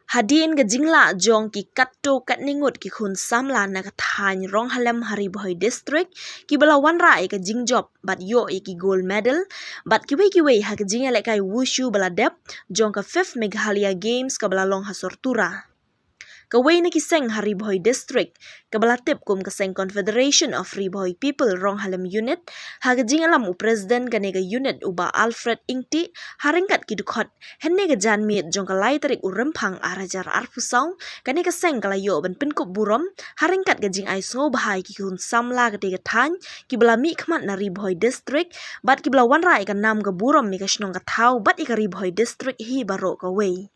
Hadin ga jingla jong ki katto katningut ki khun samla na ka thany rong halem Haribhoi district ki bala wanra ka jingjob bat yo ki gold medal bat ki wei ha ka jingale kai wushu bala dep jong ka 5th Meghalaya games ka bala long hasortura. Kawai na kiseng Haribhoi district kabala tip kum kaseng Confederation of Haribhoi People rong halem unit hagajing alam u president ganega unit uba Alfred Ingti haringkat kidukot henne ga janmit jong kalai tarik u rempang arajar arfusau ganega seng kalayo ban pinkup burom haringkat gajing ai so bahai ki kun samla gade thany kibala mi khmat na Haribhoi district bat kibala wanrai ka nam ga burom mi ka shnong ka thau bat ik Haribhoi district hi baro kawai.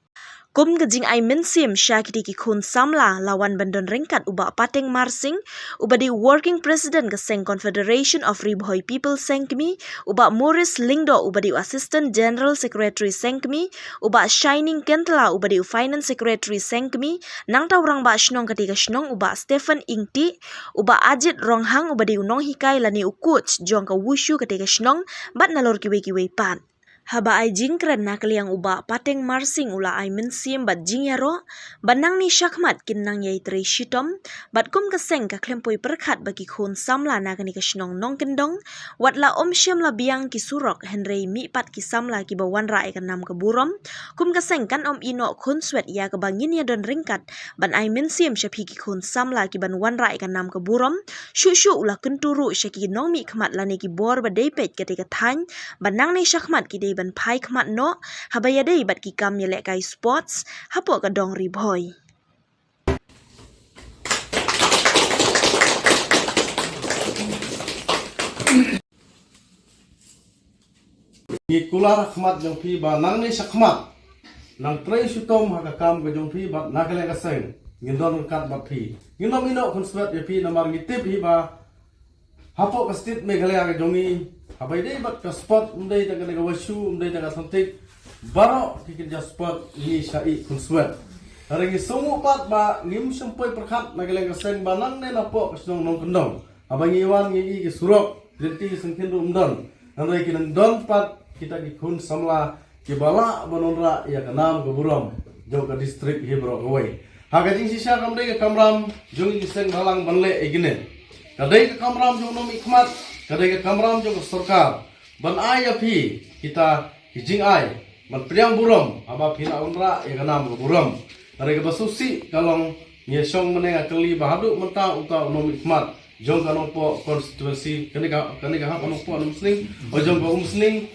Kum gajing ai mensim syakiti ki khun samla lawan bandon ringkat uba pateng marsing uba di working president ke seng Confederation of Haribhoi People Sengkmi uba Morris Lingdo uba di assistant general secretary Sengkmi uba Shining Kentla uba di finance secretary Sengkmi nang tau rang ba shnong ketika shnong uba Stephen Ingti uba Ajit Ronghang uba di unong hikai lani ukuch jong ka wushu ketika shnong bat nalor kiwe pat. Haba ai jingkren na kaliang uba pateng marsing ula ai mensim bat jingyaro banang ni syakmat kinang yai tri shitom bat kum kaseng ka klempoi perkhat bagi khun samla na kani kashnong nong kendong watla syam la biang ki surok henrei mi pat ki samla ki bawan ra ka nam ka burom kum kaseng kan ino khun swet ya ka bangin ya don ringkat ban ai mensim syapi ki khun samla ki ban wan ra ka nam ka burom shu ula kenturu syaki nong mi khmat lani ki bor ba depet ketika thany banang ni syakmat ki ban pai khmat no habaya dei bat ki kam yelek kai sports hapo ka dong Haribhoi. Kular khmat jong phi ba nang ni sakmat nang trei sutom ha kam ga jong phi ba nakale ka seng ngindon kat ba phi ngindom ino konswet ya phi namar ngitip hi ba hapo ka state Meghalaya ga jongi habai dei bat ka spot umdei ta ga washu umdei ta ga santik baro kikin ja spot ni syai konswet harangi songu pat ba ngim sempoi perkhat nakale ka seng ba nang ne napo ka snong nong kendong habai ngiwan ngi ki surok rinti sengkin umdon nanrai kinan don pat kita ki khun samla ki bala banonra ya kanam ke burom jong ka district hibro gawai haga jing sisa kam dei ka kamram jong ki seng halang banle igine kadai ka kamram jong nom ikmat kadai ka kamram jong sarkar ban ai api kita kijing ai ban priang burom aba phina onra ya kanam ke burom kadai ka basusi kalong ye song menenga kali bahadu menta uta nom ikmat jong ka po constituency kani ka ha po musling o jong ka musling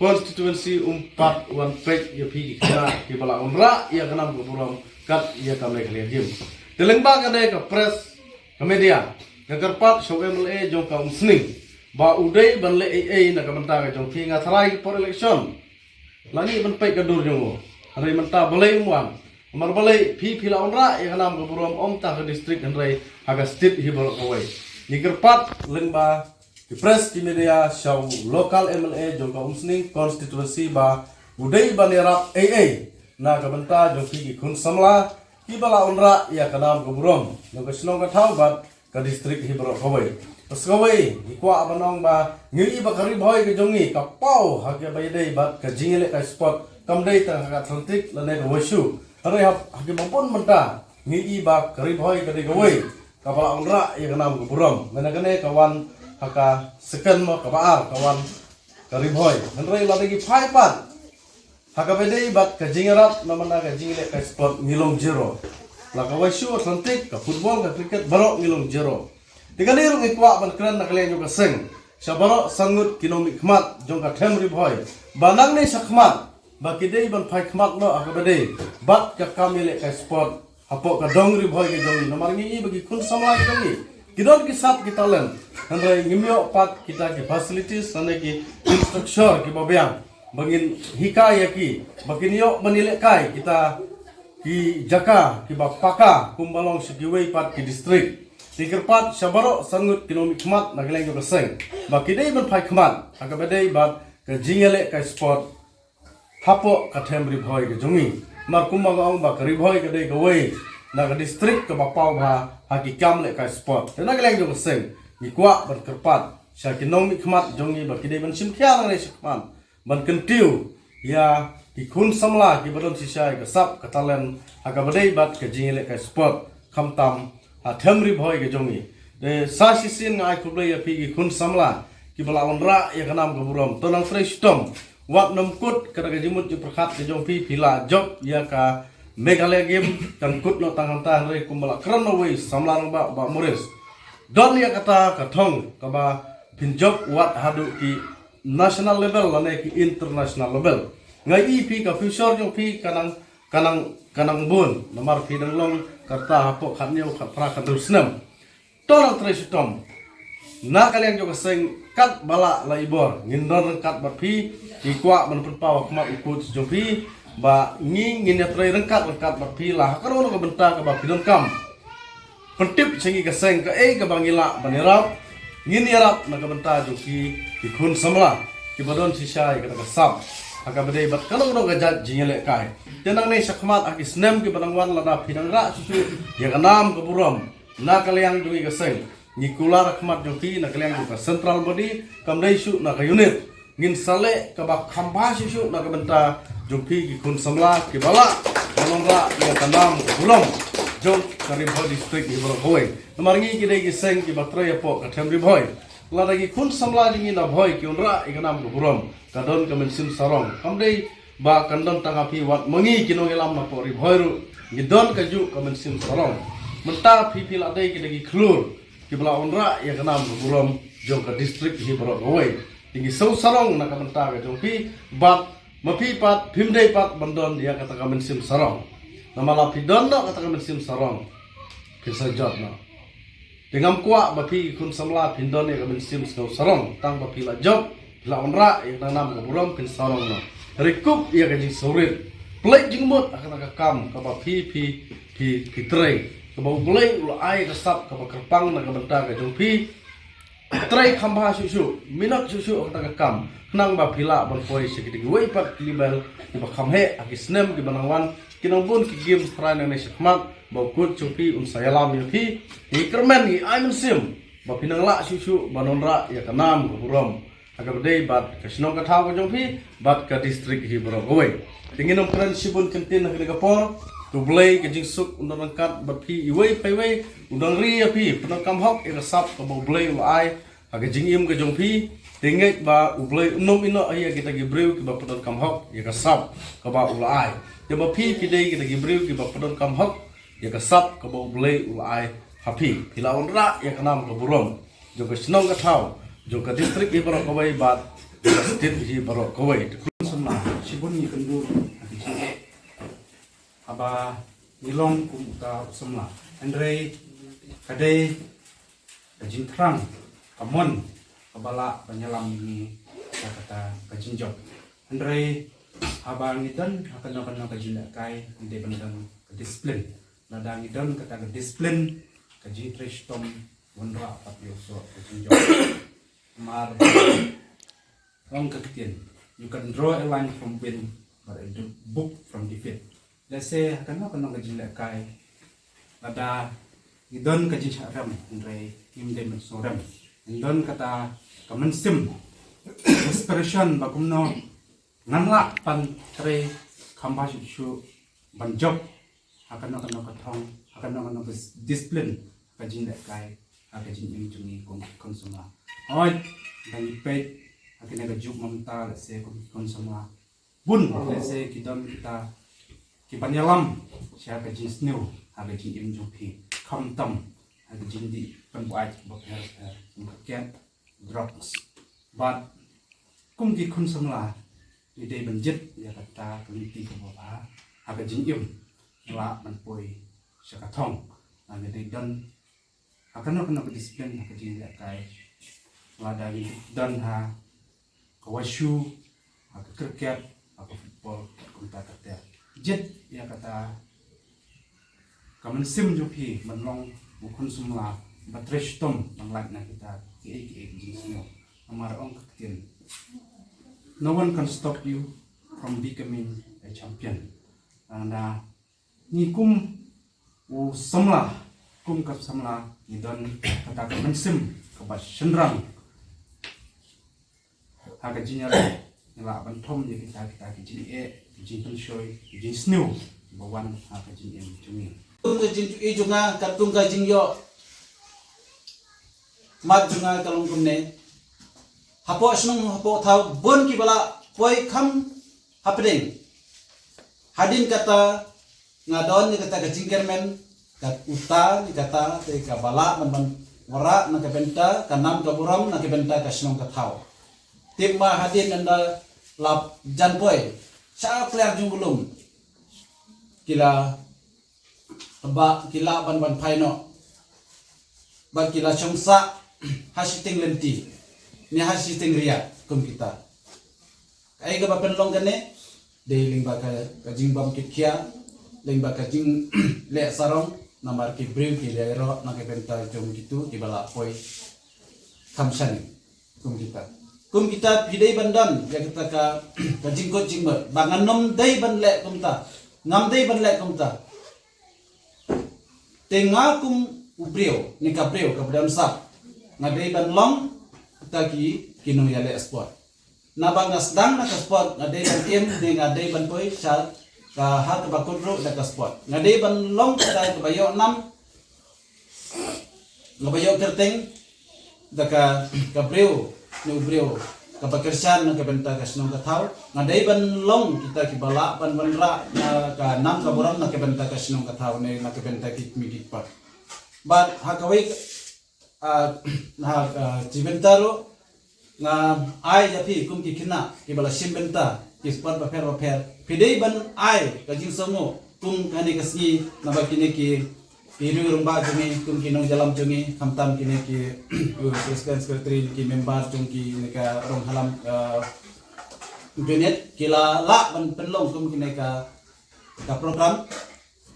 constituency 4 wan pek ya pi kira ki bala onra ya kanam ko buram kat ya kam le khale him telengba ka ka press ka media ka karpat shogem le jong ka musning ba udai ban le na ka menta ka jong ki nga tharai for election lani ban pek ka dur jong hari menta balai muan mar balai pi la onra ya kanam ko buram om ta ka district henrai haga state hi bal kawai ni karpat lengba di press di media show local MLA jongka umsning constituency ba budai banera na kabenta jongki ki khun samla ki bala onra ya kanam goburom jongka snong ka thau bat ka district hibro khawai skawai ikwa abanong ba ngi ba Haribhoi ke jongi ka pau ha ke baidei bat ka jingele ka spot kamdei ta ka atlantic lane ka washu hare ha ke mampun menta ngi ba Haribhoi ke de gawai ka bala onra ya kanam goburom menagane kawan haka second mo kabaar kawan Haribhoi henrei lagi phai pat haka bedei bat ka jingarat namana ka jingile ka sport ngilong zero la ka washu atlantic ka football ka cricket baro ngilong zero tigani rung ikwa ban kran nakle nyu ka seng sabaro sangut kinomik khmat jong ka them Haribhoi banang nei sakmat bakidei ban phai khmat no haka bedei bat ka kamile ka sport hapo ka dong Haribhoi ke jongi namar ngi bagi khun samla ke jongi kidon ki sat ki talent handai ngimyo pat kita ki facilities ane ki infrastructure ki babyang bangin hikaya ki bagin yo manile kai kita ki jaka ki bapaka kumbalong sigiwei pat ki district tikerpat sabaro sangut kinomik khmat nagleng jo kaseng bakidei ban phai khmat akabedei bat ka jingele ka sport hapo ka them Haribhoi ke jongi mar kumbang ba Haribhoi ke dei gawei na ka district ka bapau ba haki kam le ka sport tena geleng jo seng ni kwa ban kerpat sya kinong mi khmat jongi ba kidei ban sim khya nang le sikman ban kentiu ya ki khun samla ki badon sisai ka sap ka talent aga badai bat ka jingile ka sport khamtam ha thamri bhoi ke jongi de sa sisin ngai kublai ya pi ki khun samla ki bala onra ya kanam ka burom tonang fresh tom wat namkut ka ga jimut ju prakhat ke jong pi pila job ya ka Meghalaya game kan kut no tangan ta re kumbala krano wei samla ba muris don ya kata kathong ka ba pinjok wat hadu ki national level lane ki international level ngai ip ka future jong pi kanang bun nomor pi dang long karta hapo khanyo khatra khadur snam tolong tres tom na kalian juga sing kat bala la ibor ngindor kat bat pi ki kwa man pun pawa kma ikut jong pi ba ngin ya trai rengkat bat pi lah karo no benta ka ba pidon kam pentip singi ka seng ka ka bangila banirap ngin yarap na ka benta jong ki khun samla ki badon sisai ka sab aga bedai bat kalau no gajat jingele kai tenang nei sakmat aki snem ki banangwan lada pidang ra susu ya kanam ke buram na kalian dungi ka seng ni kula rakmat joki na kalian ka central body kamdai su na ka unit ngin sale ka ba khamba susu na ka benta joki ki khun samla ki bala banongra ya kanam ke buram jong kari bhoi district ni bro hoi namarngi ki dei ki seng ki batra ya po ka thamri bhoi lada ki khun samla jingi na bhoi ki unra ikanam ke buram kadon ka mensim sarong kamdei ba kandon tangapi wat mangi kino gelam na pori bhoiru gidon ka ju ka mensim sarong menta pipi la dei ki degi klur ki bla onra ya kanam ke buram jong ka district hi bro hoi tingi sau sarong na ka menta ka jong pi bat mapi pat phimdei pat bandon dia kata ka mensim sarong namala pidon no kata ka mensim sarong kisa jot no tingam kwa bapi kun samla pindon ya ka mensim sarong tang bapi la job la onra yang tanam ke buram pin sarong no rekup ya ka jing sorit play jingmut akan ka kam ka ba pi tray ka ba play ula ai ka sap ka ba kerpang na ka benta ka jong pi tray khamba susu minat susu akan ka kam nang ba pila ban poi sikiti wei pat libel ki ba khamhe aki snem ki banangwan kinang bun ki game strana ne shikmat ba kut chupi sayalam ya pi ni kermen ni ai sim ba pinang la susu banonra ya kanam ke buram aga bedai bat ka sinong ka thau ka jong pi bat ka district hi bro goi tingin om kran sibun kentin na ka por to blay ka jing suk undang kat bat pi iwei pai wei undang ri ya pi penang kam hok e sap ka bo blay wa ai aga jing im ka jong pi tinget ba ublay unom ino ai kita gi breu ki ba penang kam hok ya ka sap ka ba ula ai ya ba pi dei kita gi breu ki ba penang kam hok ya ka sap ka ba ublay ula ai hapi pila onra ya kanam ka burom jo ka sinong ka thau jo ka district hi barok kawai bat ka state hi barok kawai sunna sibun ni kendur aba nilong kum ta semla andre kadai kajin terang kamon abala penyelam ini kata kajin job andre aba ngidan akan kajin kai ide bendan disiplin nada ngidan kata disiplin kajin trash tom wonra tapi so kajin job mar long kaktian you can draw a line from win but a book from defeat let's say kanang kajin kai nada idon kajin charam andre imde men soram indon kata kamen sim expression bakumno nanla pan tre khamba shu ban job akan kathong akan discipline kajin kai akajin im jungi konsuma oi dan ipet akan ka juk mamta let's say konsuma bun let's say kidon kita kipanyalam siya kajin snew akajin im jupi kamtam akajin di pembuat bakar ket drugs but kum ki konsumla ide benjit ya kata keliti ke bawah akajin im la man poi siya kathong ade dan akan disiplin akajin ya kai lada dan ha kawashu aku kriket aku football kunta kata jet ya kata kamen sim jupi menlong bukan semula batres tom manglak na kita ki jinyo amar ong kaktin no one can stop you from becoming a champion na ni kum u samla kum kap samla ni don kata kamen sim kabat senrang haga jinyar nyala ban thom je kita ke jin ke jin pen shoy ke jin snew bawan ha ke jin em chungi tung ke jin i junga katung ka jing yo mat junga kalung kumne hapo snung hapo thau bon ki bala poi kham happening hadin kata ngadon ni kata ke jingkermen kat uta ni kata te ka bala man wara na ke benta kanam ka buram na ke benta ka snung ka thau timma hadin anda lap jan poi sa clear jung belum kila ba kila ban phaino ba kila chongsa hasiting lenti ni hasiting ria kum kita ai ga ba penlong kane de ling ba ka jing bam kitkia ling ba ka jing le sarong namar ki brim ki le ro na ke benta jom gitu di bala poi kamsan kum kita pidai bandan ya kita ka jingkot jingmer bangan nom dai ban le kumta ngam dai ban le kumta tenga kum ubreo ni ka breo ka badam sap ngadai ban long kita ki kinu ya le sport na bang nasdang na ka sport ngadai ban tim de ngadai ban poi sal ka hat ba kodro da ka sport ngadai ban long ka bayo nam ngabayo terteng da ka breo ni ubreo kapakersan na kabenta kasnong kataw ngadai ban long kita kibala ban ra na ka nam kaburam na kabenta kasnong kataw na kabenta kit migit pa but hakaway na jibentaro nga ay yapi kum kikina kibala simbenta kispar paper pidai ban ay kajing songo kum kani kasgi na bakine ki Piru rumba jungi kum kinong jalam jungi kamtam kini ki presiden sekretari ki member jungi neka rong halam unit kila la ban penlong kum kini ka program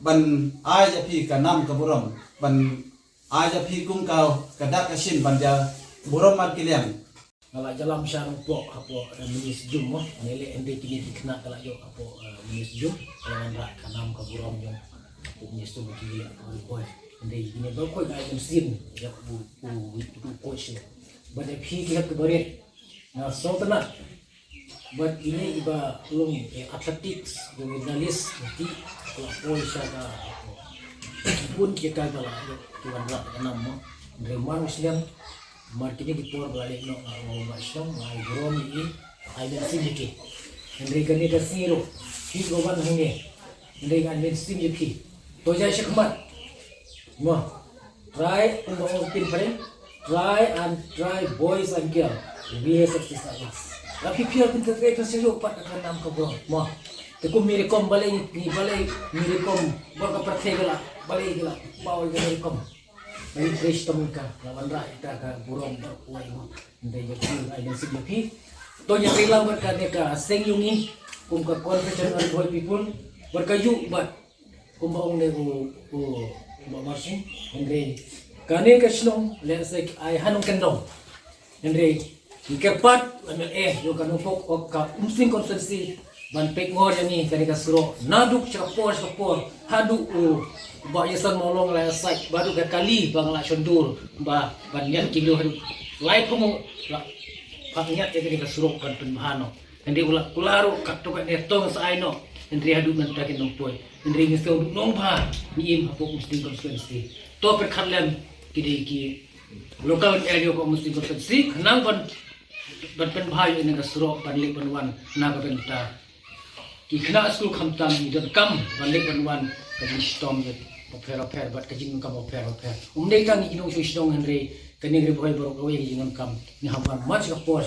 ban aja pi ka nam ka buram ban aja pi kum ka kada kasin ban ja buram mat kilian kalau jalan syarung pok apo menis jum mo nele ende kini kena kalau yo apo menis jum kalau anda kanam ka buram yo punya stu kiri boy ende ini bakoi ga jam sin ya bu coach but if he get the bari na sotana but ini iba long athletics jurnalist nanti kalau boy siapa pun kita kalau tuan lah kanam mo remar muslim markini di por balik no masong ai grom ini ai dan siniki ende kani ka siro ki goban hange ende kan den siniki तो जैसे खमत mo try untuk pin paling try boys and girl we have success at last tapi pia pintu itu seru pat akan nam ke bro mo teku miri kom balai miri kom borga pertega balai gila bawa miri kom ini kristom ka lawan ra kita ka burong berkuai mo ndai jadi ai dan sipi to nya rilang berkane ka seng yungi kum ka confession on boy people berkayu bat kumbaong ne ko mamarsin andre kane kasnong let's say ay hanong kandong andre ikerpat amel yo kanong pok ok ka umsing consistency ban pek ngor yani kani kasuro naduk chapor hadu ba yasan molong la sai baru ka kali bang la shondur ba ban yan kilo hadu lai ko mo pangnyat kani kasuro kan penmahano andre ularo kato ka netong sa aino andre hadu man takin nong poy andre ngisto nong ba ni im hapo musting consistency to perkhalam kidi ki local area ko musting consistency kanang ban pen bhai ini kasuro banlik banwan na ka benta ki khna school khamtam ni don kam banlik banwan kaji storm ye opera bat kaji kam opera umdei kang inong shishong andre kani gre bhai borok oye jingon kam ni haban mach ka por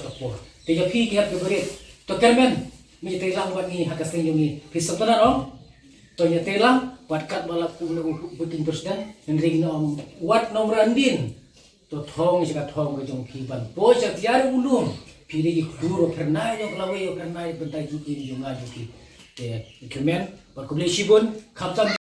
te ya phi ki hat berit to kermen mi te lang ban ni hakaseng yumi pisotana ro to nya te lang wat kat balap ku buting presiden andre no wat nomor andin to thong sika thong ke jong phi ban po cha tiar ulum phi ri khuro pernai yo klawe yo pernai bentai ji ki jong aju ki te kemen par kuble shibun khaptam